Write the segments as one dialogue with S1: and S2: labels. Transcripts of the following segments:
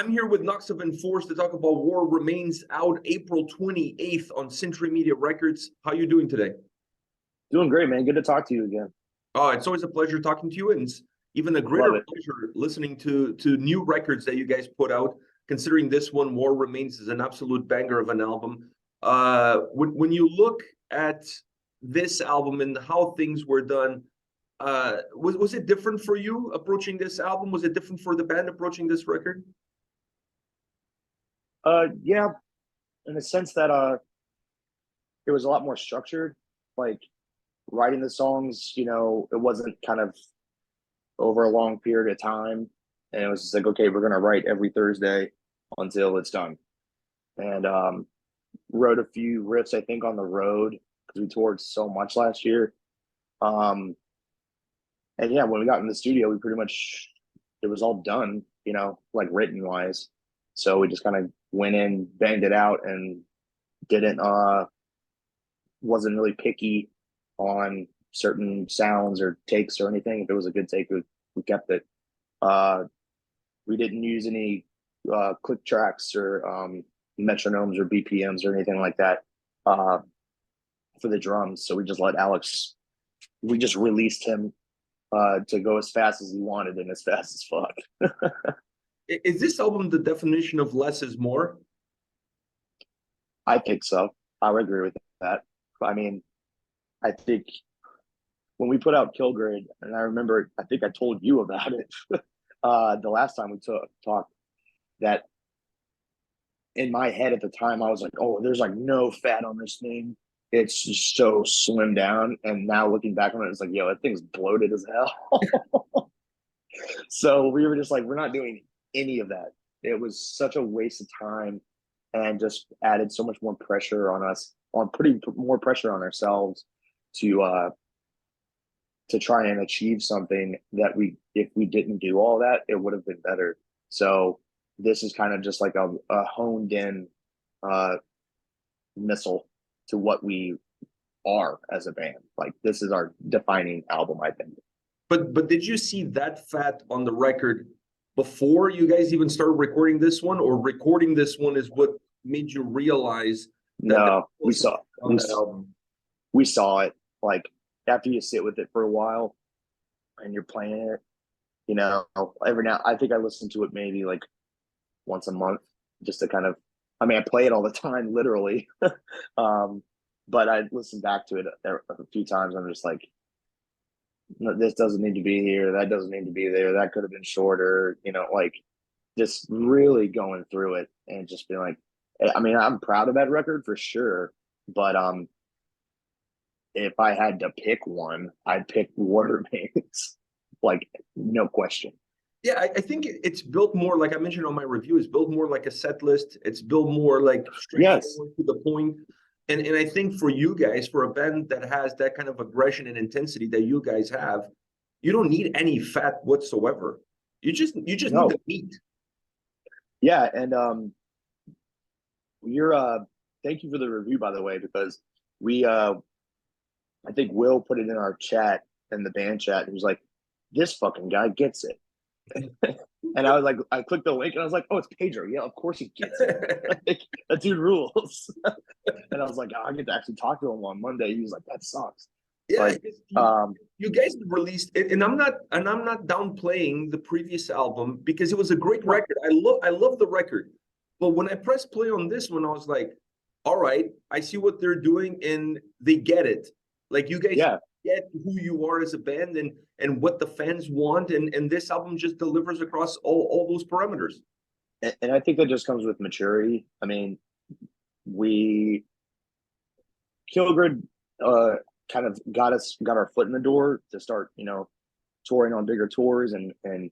S1: I'm here with Knox of Enforce to talk about War Remains, out April 28th on Century Media Records. How you doing today?
S2: Doing great, man. Good to talk to you again.
S1: Oh, it's always a pleasure talking to you, and it's even a greater
S2: Love it.
S1: pleasure listening to new records that you guys put out. Considering this one, War Remains, is an absolute banger of an album. When you look at this album and how things were done, was it different for you approaching this album? Was it different for the band approaching this record?
S2: Yeah, in the sense that it was a lot more structured. Like writing the songs, it wasn't kind of over a long period of time. And it was just like, okay, we're gonna write every Thursday until it's done. And wrote a few riffs, I think, on the road because we toured so much last year. Um, and yeah, when we got in the studio, we pretty much it was all done, like written wise. So we just kind of went in, banged it out, and didn't wasn't really picky on certain sounds or takes or anything. If it was a good take, we kept it. Uh, we didn't use any click tracks or metronomes or BPMs or anything like that for the drums. So we just let Alex. We just released him to go as fast as he wanted and as fast as fuck.
S1: Is this album the definition of less is more?
S2: I think so. I would agree with that. I mean, I think when we put out Kill Grid, and I remember, I think I told you about it the last time we talked, that in my head at the time, I was like, oh, there's like no fat on this thing. It's just so slimmed down. And now looking back on it, it's like, yo, that thing's bloated as hell. So we were just like, we're not doing any of that. It was such a waste of time and just added so much more pressure on us, on putting more pressure on ourselves to try and achieve something that if we didn't do all that, it would have been better. So this is kind of just like a honed in missile to what we are as a band. Like this is our defining album, I think.
S1: But did you see that fat on the record before you guys even started recording this one, or recording this one is what made you realize that
S2: no, we saw
S1: on that album?
S2: We saw it like after you sit with it for a while and you're playing it, every now I think I listen to it maybe like once a month just to kind of I mean I play it all the time literally. But I listen back to it a few times. I'm just like, no, this doesn't need to be here, that doesn't need to be there, that could have been shorter, like just really going through it and just being like, I mean, I'm proud of that record for sure, but if I had to pick one, I'd pick War Remains, like no question.
S1: Yeah, I think it's built more, like I mentioned on my review, it's built more like a set list. It's built more like straightforward
S2: Yes,
S1: to the point. And I think for you guys, for a band that has that kind of aggression and intensity that you guys have, you don't need any fat whatsoever. You just need
S2: no,
S1: the meat.
S2: yeah, and you're thank you for the review, by the way, because we I think Will put it in our chat, in the band chat. He was like, "This fucking guy gets it," and I was like, I clicked the link and I was like, "Oh, it's Pedro. Yeah, of course he gets it. Like, that dude rules." And I was like, oh, I get to actually talk to him on Monday. He was like, "That sucks."
S1: Yeah,
S2: Like,
S1: you guys released it, and I'm not downplaying the previous album because it was a great
S2: no,
S1: record. I love the record, but when I pressed play on this one, I was like, all right, I see what they're doing, and they get it. Like you guys
S2: yeah,
S1: get who you are as a band and what the fans want, and this album just delivers across all those parameters.
S2: and I think that just comes with maturity. I mean, we Kilgrid kind of got our foot in the door to start, touring on bigger tours and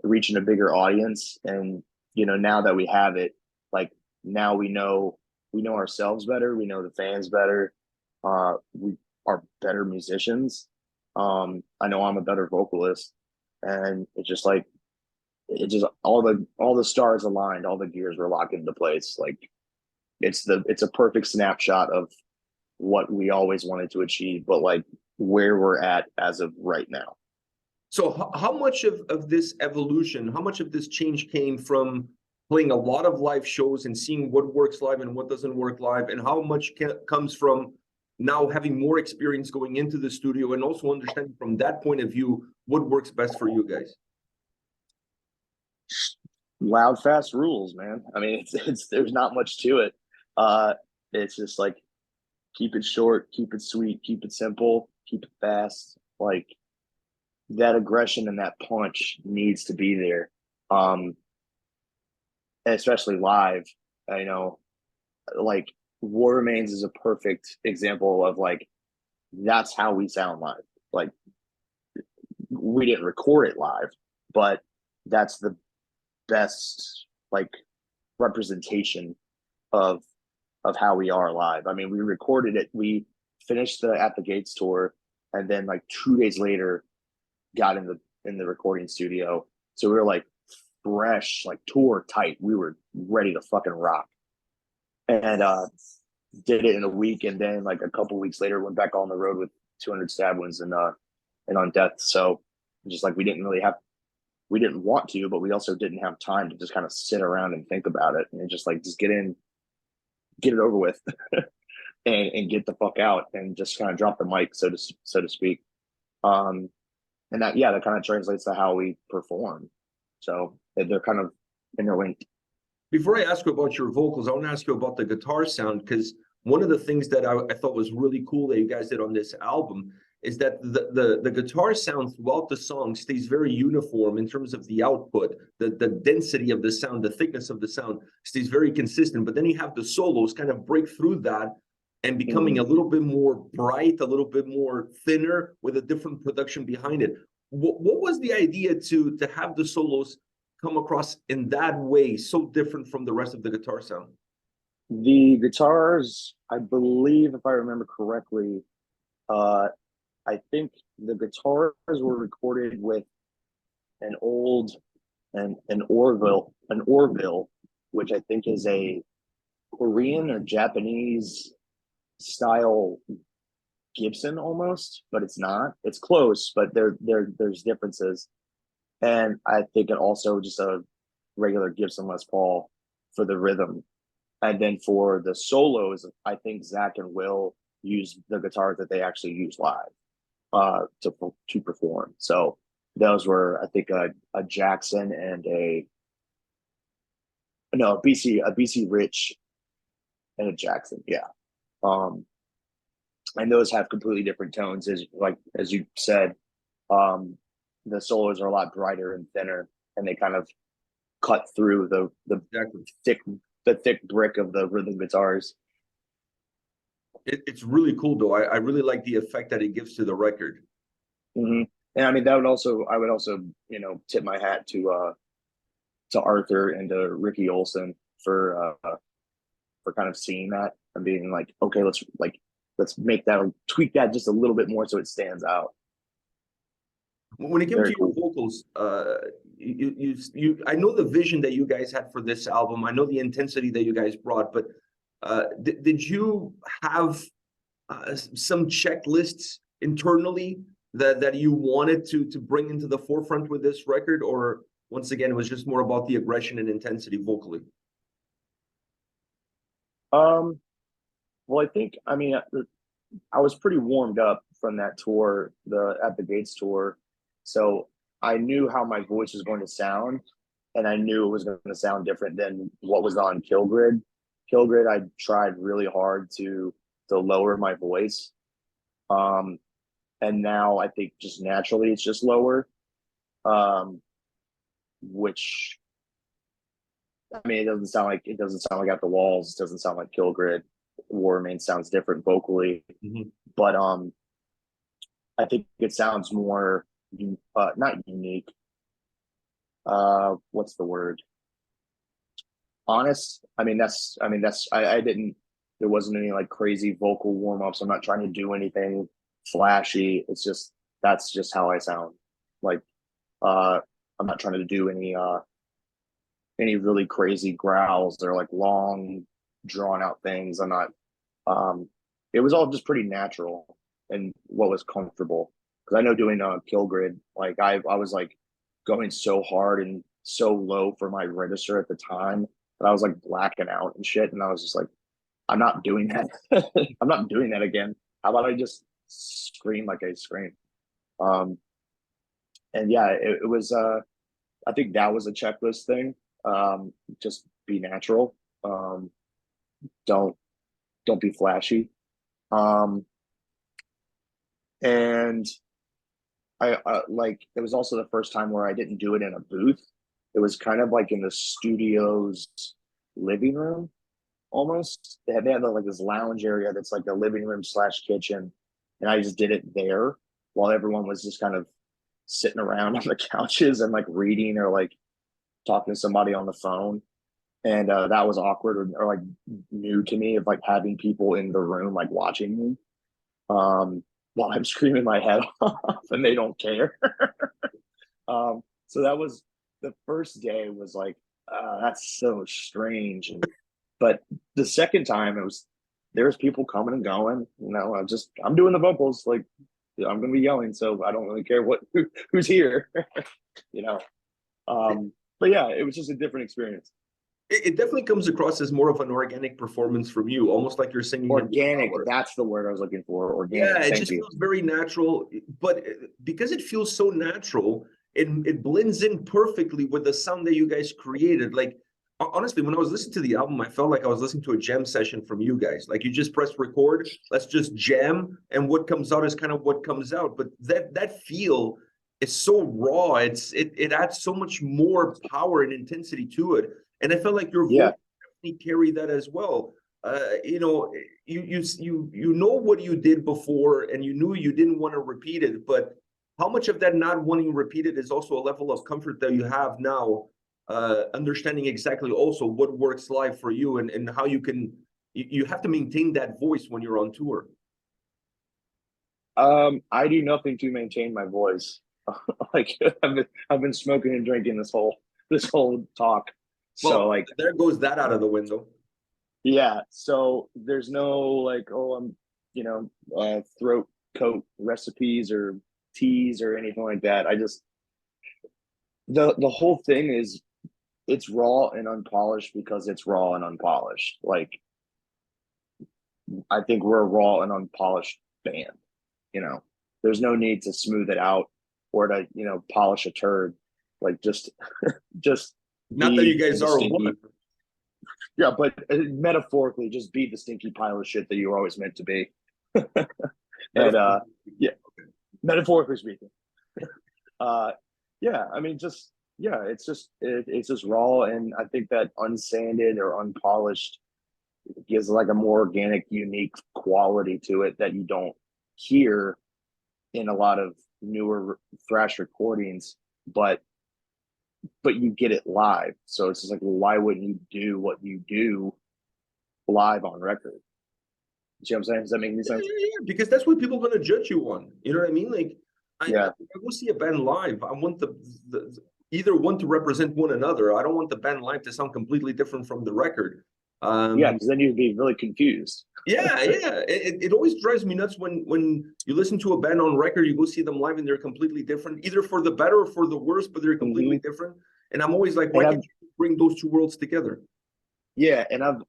S2: reaching a bigger audience. And now that we have it, like now we know ourselves better, we know the fans better. We are better musicians. I know I'm a better vocalist, and it's just like it just all the stars aligned, all the gears were locked into place. Like it's a perfect snapshot of what we always wanted to achieve, but like where we're at as of right now.
S1: So how much of this evolution, how much of this change came from playing a lot of live shows and seeing what works live and what doesn't work live, and how much comes from now having more experience going into the studio and also understanding from that point of view what works best for you guys?
S2: Loud, fast rules, man. I mean, it's there's not much to it. It's just like keep it short, keep it sweet, keep it simple, keep it fast. Like that aggression and that punch needs to be there. Especially live. I know, like War Remains is a perfect example of like that's how we sound live. Like we didn't record it live, but that's the best like representation of how we are live. I mean, we recorded it. We finished the At the Gates tour, and then like 2 days later, got in the recording studio. So we were like fresh, like tour tight. We were ready to fucking rock, and did it in a week. And then like a couple weeks later, went back on the road with 200 stab wounds and on death. So just like we didn't want to, but we also didn't have time to just kind of sit around and think about it and just get it over with and get the fuck out and just kind of drop the mic, so to speak. And that kind of translates to how we perform. So they're kind of interlinked.
S1: Before I ask you about your vocals, I want to ask you about the guitar sound, because one of the things that I thought was really cool that you guys did on this album is that the guitar sound throughout the song stays very uniform in terms of the output. The density of the sound, the thickness of the sound stays very consistent. But then you have the solos kind of break through that and becoming a little bit more bright, a little bit more thinner with a different production behind it. What was the idea to have the solos come across in that way, so different from the rest of the guitar sound?
S2: The guitars, I believe, if I remember correctly, I think the guitars were recorded with an Orville, which I think is a Korean or Japanese style Gibson almost, but it's not. It's close, but there's differences. And I think it also just a regular Gibson Les Paul for the rhythm. And then for the solos, I think Zach and Will use the guitars that they actually use live to perform. So those were, I think, a Jackson and a BC Rich and a Jackson. Yeah. And those have completely different tones, as you said. The solos are a lot brighter and thinner, and they kind of cut through the thick brick of the rhythm guitars.
S1: It's really cool though. I really like the effect that it gives to the record.
S2: And I mean, I would also tip my hat to Arthur and to Ricky Olson for kind of seeing that and being like, okay, let's make that, tweak that just a little bit more so it stands out.
S1: When it came to your vocals, I know the vision that you guys had for this album. I know the intensity that you guys brought, but did you have some checklists internally that you wanted to bring into the forefront with this record, or once again, it was just more about the aggression and intensity vocally?
S2: Well, I mean, I was pretty warmed up from that tour, the At the Gates tour. So I knew how my voice was going to sound, and I knew it was going to sound different than what was on Kill Grid. Kill Grid, I tried really hard to lower my voice. And now I think just naturally it's just lower. Which, I mean, it doesn't sound like At the Walls. It doesn't sound like Kill Grid. War Remains sounds different vocally. But I think it sounds more not unique. What's the word? Honest. I mean, I didn't, there wasn't any like crazy vocal warm-ups. I'm not trying to do anything flashy. It's just, that's just how I sound. Like, I'm not trying to do any really crazy growls or like long drawn out things. It was all just pretty natural and what was comfortable because I know doing kill grid, like I was like going so hard and so low for my register at the time that I was like blacking out and shit, and I was just like, I'm not doing that. I'm not doing that again. How about I just scream like I scream? Um, and yeah, it was. I think that was a checklist thing. Just be natural. Don't don't be flashy. Um, and I like it was also the first time where I didn't do it in a booth. It was kind of like in the studio's living room almost. They had like this lounge area that's like the living room slash kitchen, and I just did it there while everyone was just kind of sitting around on the couches and like reading or like talking to somebody on the phone. And that was awkward or like new to me of like having people in the room like watching me while I'm screaming my head off and they don't care. So that was the first day was like, that's so strange. But the second time it was, there was people coming and going, I'm doing the vocals. Like I'm going to be yelling. So I don't really care who's here, you know? But yeah, it was just a different experience.
S1: It definitely comes across as more of an organic performance from you, almost like you're singing.
S2: Organic, that's the word I was looking for. Organic.
S1: Yeah, it
S2: Thank
S1: just
S2: you.
S1: feels very natural. But because it feels so natural, it blends in perfectly with the sound that you guys created. Like honestly, when I was listening to the album, I felt like I was listening to a jam session from you guys. Like you just press record, let's just jam, and what comes out is kind of what comes out. But that feel is so raw. It adds so much more power and intensity to it. And I felt like your voice definitely carried that as well. You know, you know what you did before, and you knew you didn't want to repeat it. But how much of that not wanting repeated is also a level of comfort that you have now, understanding exactly also what works live for you and how you have to maintain that voice when you're on tour.
S2: I do nothing to maintain my voice. Like I've been smoking and drinking this whole talk. So
S1: Well,
S2: like
S1: there goes that out of the window.
S2: yeah, so there's no like, oh, I'm throat coat recipes or teas or anything like that. I just the whole thing is it's raw and unpolished because it's raw and unpolished. Like I think we're a raw and unpolished band. You know, there's no need to smooth it out or to polish a turd. Like just
S1: Not that you
S2: be
S1: guys
S2: the
S1: are
S2: stinky.
S1: one.
S2: Yeah, but metaphorically, just be the stinky pile of shit that you were always meant to be. And yeah, metaphorically speaking. Yeah, I mean, just yeah, it's just raw, and I think that unsanded or unpolished gives like a more organic, unique quality to it that you don't hear in a lot of newer thrash recordings, but you get it live. So it's just like, well, why wouldn't you do what you do live on record? You see what I'm saying? Does that make any sense?
S1: Yeah, because that's what people are going to judge you on. You know what I mean? Like,
S2: Yeah.
S1: I go see a band live. I want the either one to represent one another. I don't want the band live to sound completely different from the record.
S2: Yeah, because then you'd be really confused.
S1: Yeah. It always drives me nuts when you listen to a band on record, you go see them live and they're completely different, either for the better or for the worse, but they're completely different. And I'm always like, why can't you bring those two worlds together?
S2: Yeah, and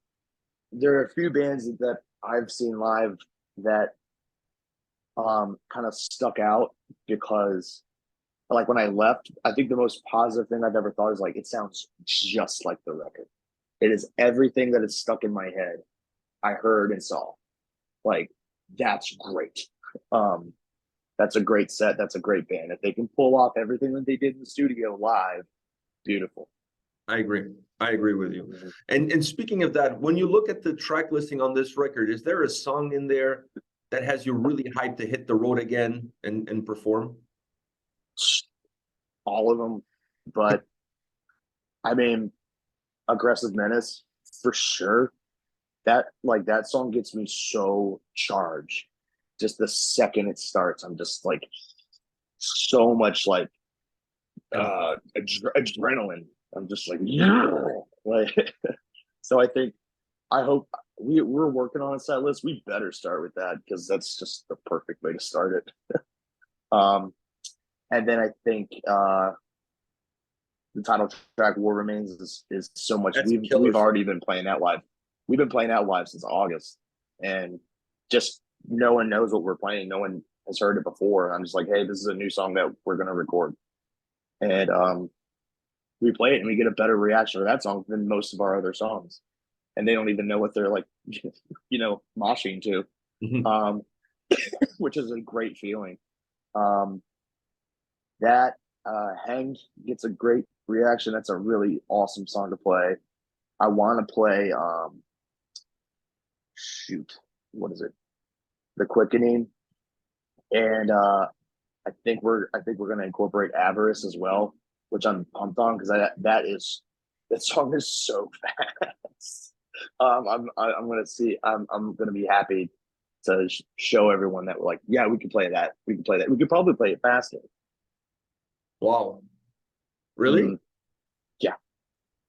S2: there are a few bands that I've seen live that kind of stuck out because like when I left, I think the most positive thing I've ever thought is like it sounds just like the record. It is everything that is stuck in my head. I heard and saw. Like that's great. Um, that's a great set. That's a great band. If they can pull off everything that they did in the studio live, beautiful.
S1: I agree. I agree with you. And speaking of that, when you look at the track listing on this record, is there a song in there that has you really hyped to hit the road again and perform?
S2: All of them, but I mean, Aggressive Menace for sure. That song gets me so charged. Just the second it starts, I'm just like so much like adrenaline. I'm just like, yeah. Like so I hope we're working on a set list. We better start with that because that's just the perfect way to start it. And then I think the title track "War Remains" is so much.
S1: That's
S2: We've
S1: killer.
S2: already been playing that live. We've been playing that live since August, and just no one knows what we're playing. No one has heard it before. And I'm just like, hey, this is a new song that we're gonna record, and we play it and we get a better reaction to that song than most of our other songs, and they don't even know what they're like, moshing to,
S1: Mhm.
S2: which is a great feeling. That Hang gets a great reaction. That's a really awesome song to play. I want to play shoot, what is it? The Quickening, and I think we're gonna incorporate Avarice as well, which I'm pumped on because that song is so fast. I'm gonna see. I'm gonna be happy to show everyone that we're like, yeah, we can play that. We can play that. We could probably play it faster.
S1: Wow. Really?
S2: Mhm. Yeah,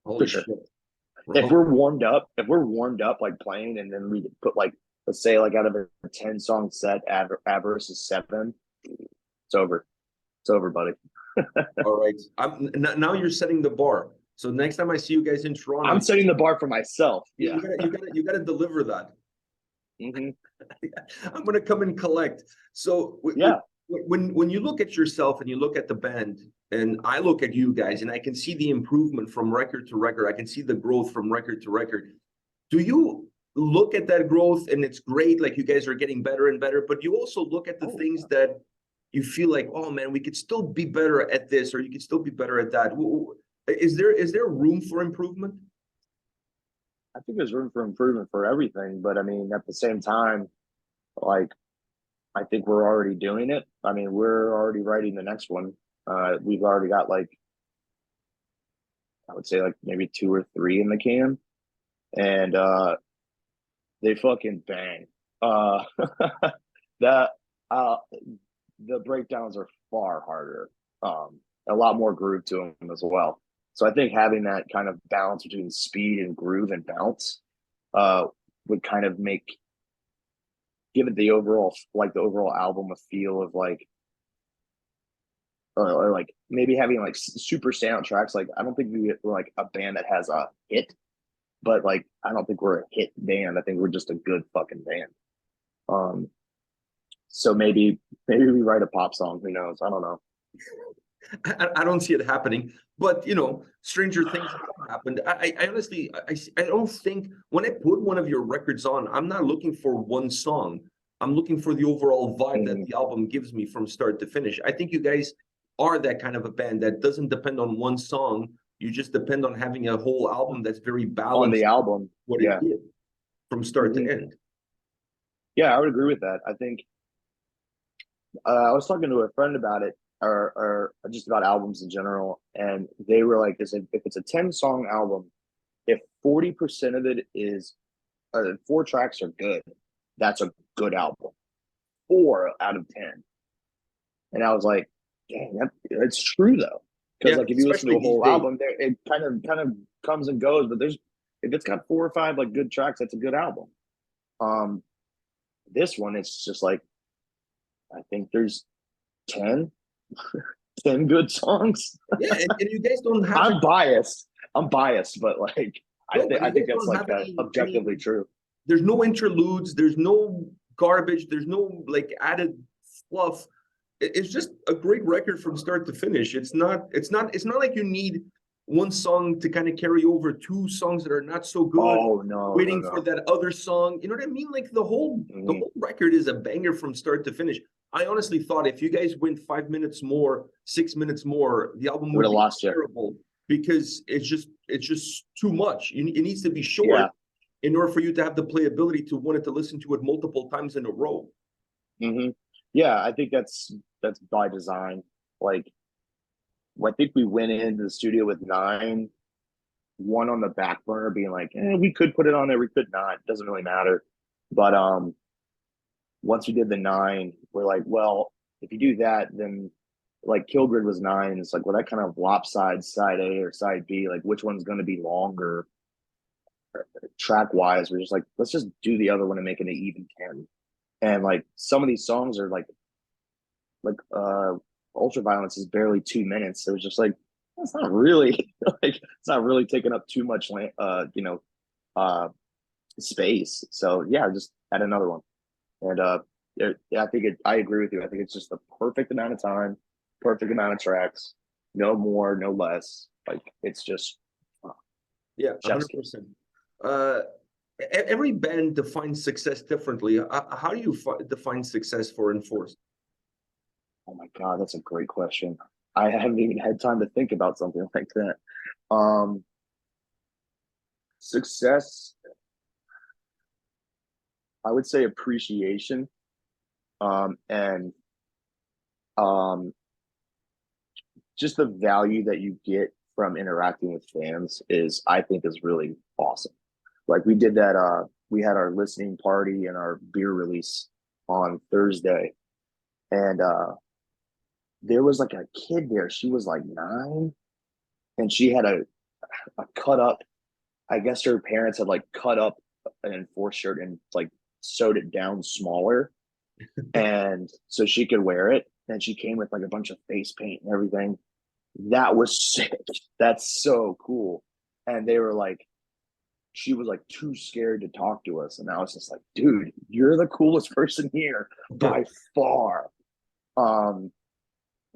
S1: Holy
S2: for sure.
S1: shit.
S2: If we're warmed up like playing, and then we put like, let's say like out of a 10 song set, Avarice is 7. It's over. It's over, buddy.
S1: All right. Now you're setting the bar. So next time I see you guys in Toronto,
S2: I'm setting the bar for myself. Yeah.
S1: you gotta deliver that.
S2: Hmm.
S1: I'm gonna come and collect. So
S2: Yeah.
S1: when you look at yourself and you look at the band, and I look at you guys, and I can see the improvement from record to record. I can see the growth from record to record. Do you look at that growth and it's great, like you guys are getting better and better, but you also look at the things that you feel like, oh man, we could still be better at this, or you could still be better at that? Is there room for improvement?
S2: I think there's room for improvement for everything, but I mean, at the same time, like, I think we're already doing it. I mean, we're already writing the next one. We've already got like, I would say like maybe 2 or 3 in the can, and they fucking bang. Uh, that uh, the breakdowns are far harder. A lot more groove to them as well. So I think having that kind of balance between speed and groove and bounce uh, would kind of give it the overall album a feel of like, or like maybe having like super soundtracks. Like, I don't think we're like a band that has a hit, but like I don't think we're a hit band. I think we're just a good fucking band. Um, so maybe we write a pop song. Who knows? I don't know.
S1: I don't see it happening, but stranger things have happened. I honestly, I don't think when I put one of your records on, I'm not looking for one song. I'm looking for the overall vibe that
S2: Mhm.
S1: the album gives me from start to finish. I think you guys are that kind of a band that doesn't depend on one song. You just depend on having a whole album that's very
S2: On the
S1: balanced,
S2: album,
S1: what it
S2: yeah.
S1: is from start to
S2: Hmm.
S1: end.
S2: Yeah, I would agree with that. I think I was talking to a friend about it, or just about albums in general, and they were like, "This if it's a 10 song album, if 40% of it is 4 tracks are good, that's a good album. 4 out of 10." And I was like, "Dang, it's true though." Because
S1: Yeah,
S2: like if you listen to
S1: especially
S2: a
S1: these
S2: whole
S1: days.
S2: album, there it kind of comes and goes, but if it's got 4 or 5 like good tracks, that's a good album. Um, this one, it's just like I think there's 10, 10 good songs.
S1: Yeah, and you guys don't have
S2: I'm biased. I'm biased, but like
S1: no, but
S2: I
S1: you
S2: think
S1: guys
S2: that's
S1: don't
S2: like
S1: have any.
S2: objectively true.
S1: There's no interludes, there's no garbage, there's no like added fluff. It's just a great record from start to finish. It's not like you need one song to kind of carry over 2 songs that are not so good,
S2: Oh no, no,
S1: waiting for
S2: no.
S1: that other song. You know what I mean? Like the
S2: Hmm.
S1: whole record is a banger from start to finish. I honestly thought if you guys went 5 minutes more, 6 minutes more, the album
S2: Would
S1: would
S2: have
S1: be
S2: lost you.
S1: terrible because it's just too much. It needs to be short
S2: Yeah.
S1: in order for you to have the playability to want it to listen to it multiple times in a row.
S2: Hmm. Yeah, I think that's by design. Like, I think we went into the studio with 9, one on the back burner, being like, we could put it on there, we could not. It doesn't really matter. But once we did the 9, we're like, well, if you do that, then like Kill Grid was 9. It's like, well, that kind of lopsides side A or side B. Like, which one's going to be longer track wise? We're just like, let's just do the other one and make it an even 10. And like some of these songs are like like ultraviolence is barely 2 minutes. It was just like, it's not really like it's not really taking up too much land, space. So yeah, just add another one. And I think I agree with you. I think it's just the perfect amount of time, perfect amount of tracks, no more, no less. Like it's just
S1: Yeah,
S2: chef's kiss.
S1: 100%. Every band defines success differently. How do you define success for Enforced?
S2: Oh my God, that's a great question. I haven't even had time to think about something like that. Um, Success, I would say appreciation, and um, just the value that you get from interacting with fans is, I think, is really awesome. Like we did that, we had our listening party and our beer release on Thursday, and there was like a kid there. She was like 9, and she had a cut up. I guess her parents had like cut up an Enforced shirt and like sewed it down smaller, and so she could wear it. And she came with like a bunch of face paint and everything. That was sick. That's so cool. And they were like, she was like too scared to talk to us, and I was just like, dude, you're the coolest person here by far. Um,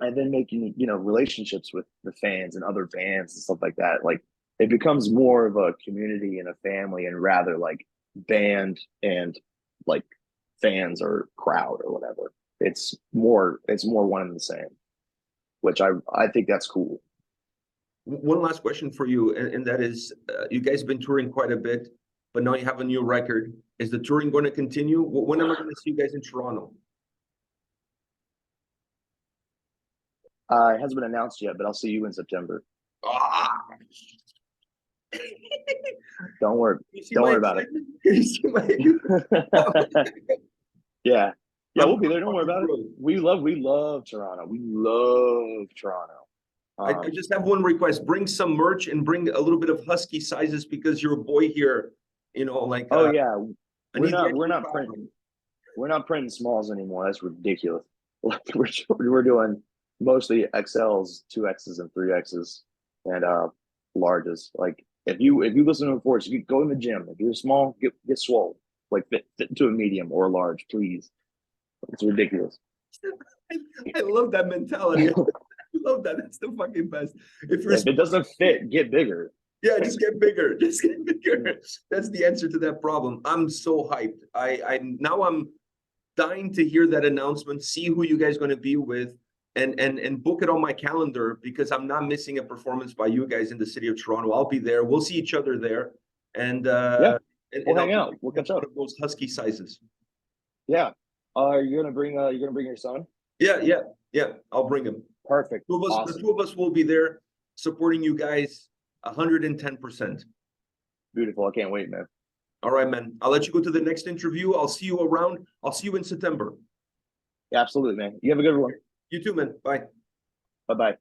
S2: and then making relationships with the fans and other bands and stuff like that, like it becomes more of a community and a family, and rather like band and like fans or crowd or whatever. It's more one and the same, which I think that's cool.
S1: One last question for you, and that is, you guys have been touring quite a bit, but now you have a new record. Is the touring going to continue? When am I going to see you guys in Toronto?
S2: It hasn't been announced yet, but I'll see you in September.
S1: Ah!
S2: Don't worry.
S1: You see
S2: Don't
S1: my
S2: worry about it.
S1: excitement? You see my...
S2: Yeah. Yeah,
S1: I'm
S2: we'll be there. Don't worry about it.
S1: thrilled.
S2: We love Toronto. We love Toronto.
S1: I just have one request. Bring some merch and bring a little bit of husky sizes, because you're a boy here, like
S2: Oh yeah.
S1: I need the
S2: We're
S1: extra
S2: not
S1: power.
S2: printing smalls anymore. That's ridiculous. Like we're doing mostly XLs, 2Xs and 3Xs, and larges. Like if you listen to a force, you go in the gym. If you're small, get swole. Like fit to a medium or a large, please. It's ridiculous.
S1: I love that mentality. I love that. That's the fucking best. If you're
S2: If it doesn't fit, get bigger.
S1: yeah, just get bigger. Just get bigger. That's the answer to that problem. I'm so hyped. I'm dying to hear that announcement, see who you guys going to be with, and book it on my calendar, because I'm not missing a performance by you guys in the city of Toronto. I'll be there. We'll see each other there. And
S2: Yeah, we'll hang
S1: I'll
S2: out. We'll catch up.
S1: one of those husky sizes.
S2: Yeah. You're gonna bring your son?
S1: Yeah. I'll bring him.
S2: Perfect.
S1: The
S2: Awesome.
S1: two of us will be there supporting you guys 110%.
S2: Beautiful. I can't wait, man.
S1: All right, man. I'll let you go to the next interview. I'll see you around. I'll see you in September.
S2: Yeah, absolutely, man. You have a good one.
S1: You too, man. Bye.
S2: Bye-bye.